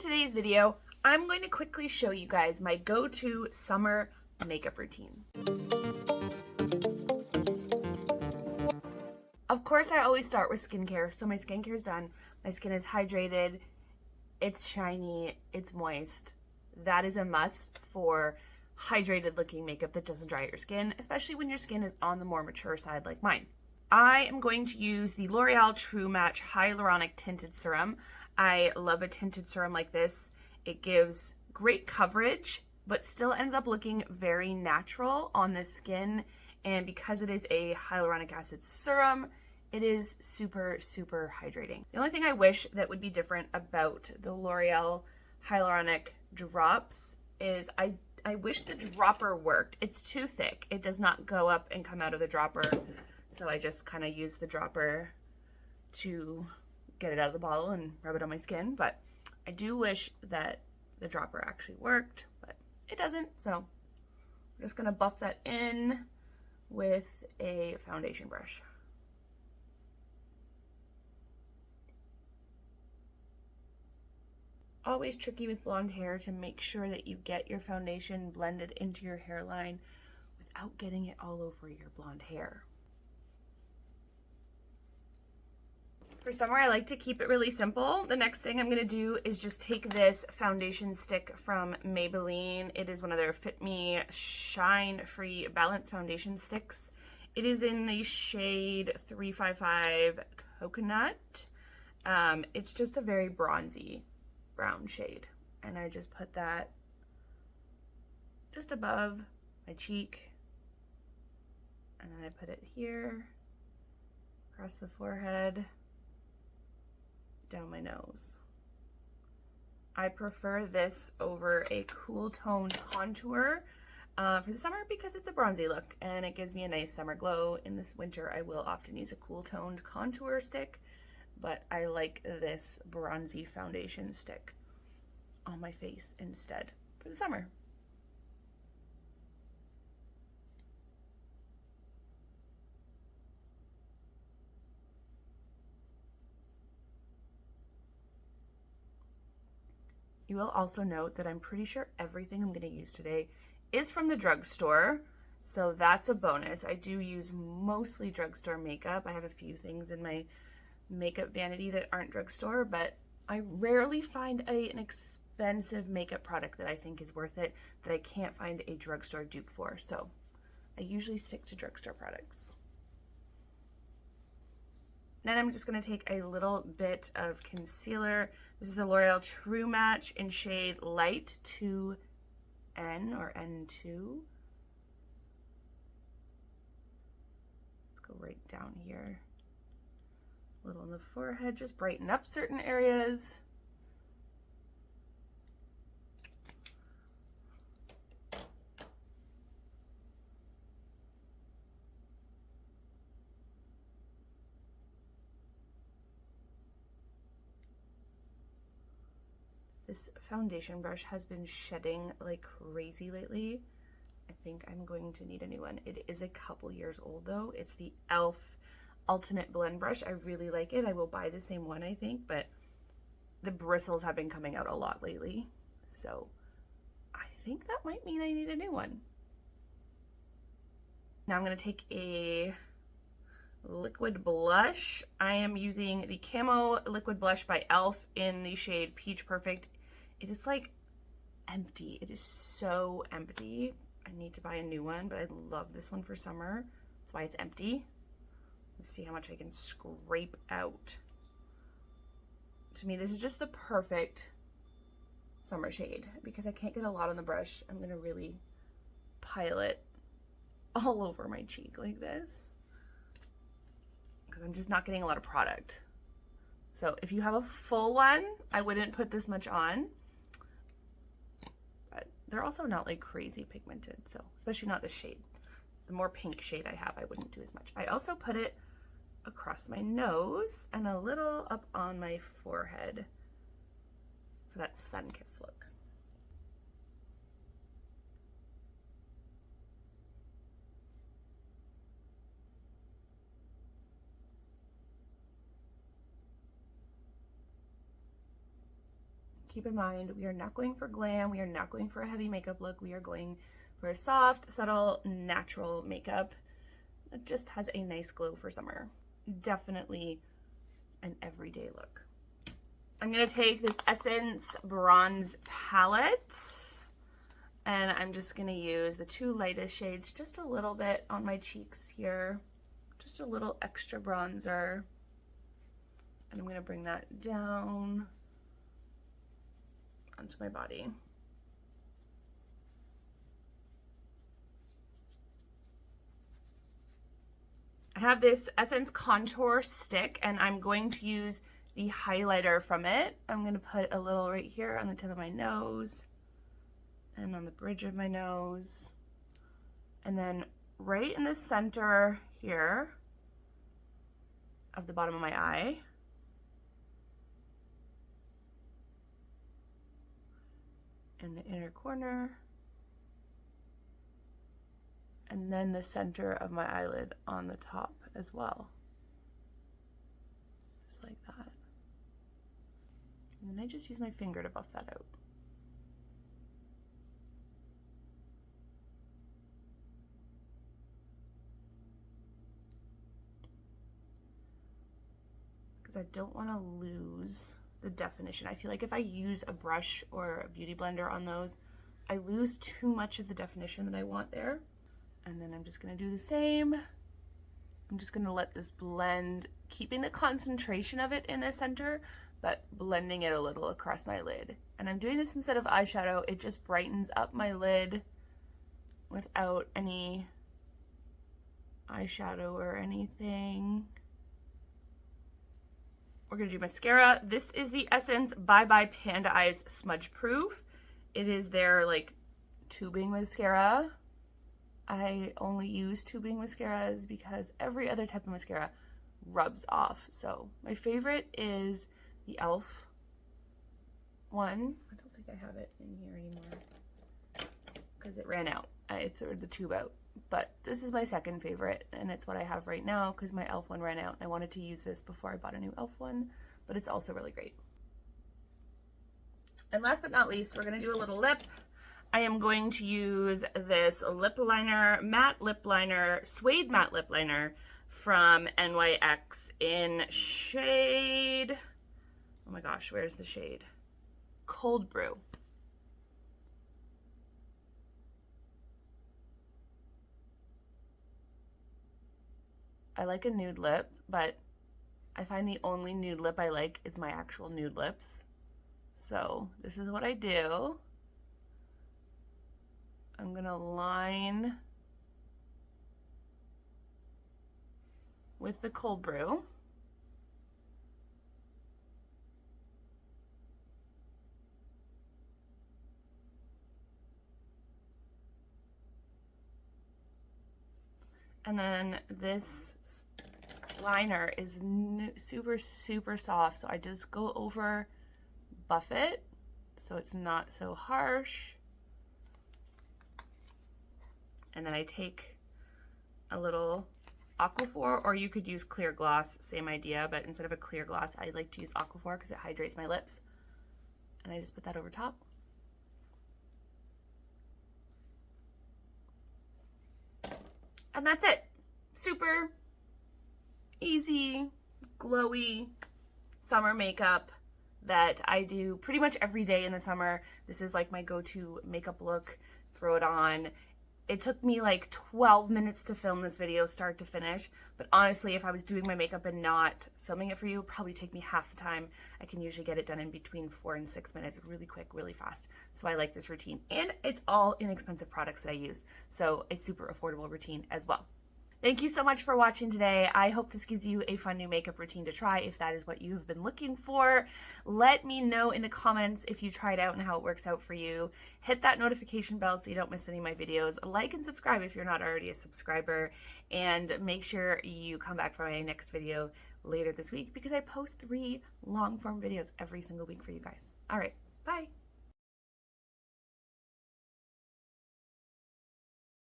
today's video, I'm going to quickly show you guys my go-to summer makeup routine. Of course, I always start with skincare. So my skincare is done. My skin is hydrated. It's shiny. It's moist. That is a must for hydrated looking makeup that doesn't dry your skin, especially when your skin is on the more mature side like mine. I am going to use the L'Oreal True Match Hyaluronic Tinted Serum. I love a tinted serum like this. It gives great coverage, but still ends up looking very natural on the skin. And because it is a hyaluronic acid serum, it is super, super hydrating. The only thing I wish that would be different about the L'Oreal Hyaluronic Drops is I wish the dropper worked. It's too thick. It does not go up and come out of the dropper. So I just kind of use the dropper to get it out of the bottle and rub it on my skin. But I do wish that the dropper actually worked, but it doesn't. So I'm just gonna buff that in with a foundation brush. Always tricky with blonde hair to make sure that you get your foundation blended into your hairline without getting it all over your blonde hair. For summer, I like to keep it really simple. The next thing I'm gonna do is just take this foundation stick from Maybelline. It is one of their Fit Me Shine Free Balance Foundation Sticks. It is in the shade 355 Coconut. It's just a very bronzy brown shade. And I just put that just above my cheek. And then I put it here, across the forehead, down my nose. I prefer this over a cool toned contour for the summer because it's a bronzy look and it gives me a nice summer glow. In this winter, I will often use a cool toned contour stick, but I like this bronzy foundation stick on my face instead for the summer. You will also note that I'm pretty sure everything I'm going to use today is from the drugstore, so that's a bonus. I do use mostly drugstore makeup. I have a few things in my makeup vanity that aren't drugstore, but I rarely find an expensive makeup product that I think is worth it that I can't find a drugstore dupe for, so I usually stick to drugstore products. Then I'm just going to take a little bit of concealer. This is the L'Oreal True Match in shade Light 2N or N2. Let's go right down here. A little on the forehead, just brighten up certain areas. This foundation brush has been shedding like crazy lately. I think I'm going to need a new one. It is a couple years old though. It's the e.l.f. Ultimate Blend Brush. I really like it. I will buy the same one, I think, but the bristles have been coming out a lot lately. So I think that might mean I need a new one. Now I'm going to take a liquid blush. I am using the Camo liquid blush by e.l.f. in the shade Peach Perfect. It is like empty. It is so empty. I need to buy a new one, but I love this one for summer. That's why it's empty. Let's see how much I can scrape out. To me, this is just the perfect summer shade because I can't get a lot on the brush. I'm gonna really pile it all over my cheek like this because I'm just not getting a lot of product. So if you have a full one, I wouldn't put this much on, but they're also not like crazy pigmented, so especially not this shade. The more pink shade I have, I wouldn't do as much. I also put it across my nose and a little up on my forehead for that sun-kissed look. keep in mind, we are not going for glam. We are not going for a heavy makeup look. We are going for a soft, subtle, natural makeup that just has a nice glow for summer. Definitely an everyday look. I'm gonna take this Essence Bronze Palette, and I'm just gonna use the two lightest shades just a little bit on my cheeks here. Just a little extra bronzer. And I'm gonna bring that down onto my body. I have this Essence Contour Stick, and I'm going to use the highlighter from it. I'm gonna put a little right here on the tip of my nose and on the bridge of my nose. And then right in the center here of the bottom of my eye. In the inner corner, and then the center of my eyelid on the top as well, just like that. And then I just use my finger to buff that out. Because I don't want to lose the definition. I feel like if I use a brush or a beauty blender on those, I lose too much of the definition that I want there. And then I'm just gonna do the same. I'm just gonna let this blend, keeping the concentration of it in the center, but blending it a little across my lid. And I'm doing this instead of eyeshadow. It just brightens up my lid without any eyeshadow or anything. We're gonna do mascara. This is the Essence Bye Bye Panda Eyes Smudge Proof. It is their like tubing mascara. I only use tubing mascaras because every other type of mascara rubs off. So my favorite is the e.l.f. one. I don't think I have it in here anymore because it ran out. I threw the tube out. But this is my second favorite, and it's what I have right now because my e.l.f. one ran out. I wanted to use this before I bought a new e.l.f. one, but it's also really great. And last but not least, we're going to do a little lip. I am going to use this lip liner, matte lip liner, suede matte lip liner from NYX in shade, oh my gosh, where's the shade? Cold Brew. I like a nude lip, but I find the only nude lip I like is my actual nude lips. So this is what I do. I'm gonna line with the Cold Brew. And then this liner is super, super soft. So I just go over, buff it so it's not so harsh. And then I take a little Aquaphor, or you could use clear gloss, same idea, but instead of a clear gloss, I like to use Aquaphor because it hydrates my lips. And I just put that over top. And that's it. Super easy, glowy summer makeup that I do pretty much every day in the summer. This is like my go-to makeup look. Throw it on. It took me like 12 minutes to film this video start to finish, but honestly, if I was doing my makeup and not filming it for you, it would probably take me half the time. I can usually get it done in between 4 and 6 minutes, really quick, really fast. So I like this routine, and it's all inexpensive products that I use, so a super affordable routine as well. Thank you so much for watching today. I hope this gives you a fun new makeup routine to try if that is what you have been looking for. Let me know in the comments if you tried out and how it works out for you. Hit that notification bell so you don't miss any of my videos. Like and subscribe if you're not already a subscriber. And make sure you come back for my next video later this week because I post 3 long form videos every single week for you guys. All right, bye.